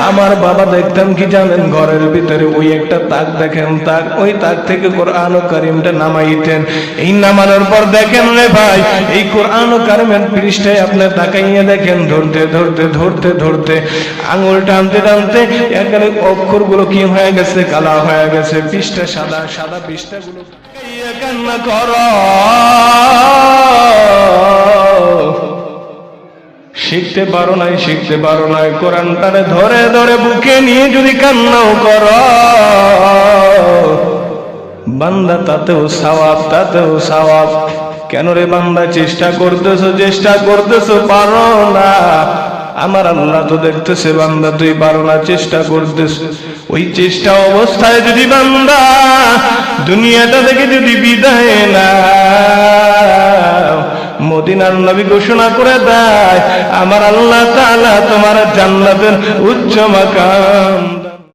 আমার বাবা দেখতাম কি জানেন, ঘরের ভিতরে ওই একটা তাক দেখেন, তাক, ওই তাক থেকে কোরআন কারীমটা নামাইতেন। এই নামানোর পর দেখেন রে ভাই, এই কোরআন কারীমের পৃষ্ঠায় আপনি তাকাইয়া দেখেন, ধরতে ধরতে ধরতে ধরতে আঙুল টানতে টানতে একেবারে অক্ষরগুলো কি হয়ে গেছে, কালা হয়ে গেছে, পৃষ্ঠা সাদা সাদা, পৃষ্ঠাগুলো কান্না করো। শিখতে পারো নাই, শিখতে পারো নাই, কোরআনটারে ধরে ধরে বুকে নিয়ে যদি কান্নাও করো বান্দা, তাতেও সওয়াব, তাতেও সওয়াব। কেন রে বান্দা চেষ্টা করতেছো, চেষ্টা করতেছো, পারো না। আমার আল্লাহ তো দেখতেছে বান্দা তুই পারো না, চেষ্টা করতেছ। ওই চেষ্টা অবস্থায় যদি বান্দা দুনিয়াটা থেকে যদি বিদায় না, মদিনার নবী ঘোষণা করে দেয় আমার আল্লাহ তাআলা তোমার জান্নাতের উচ্চ মাকাম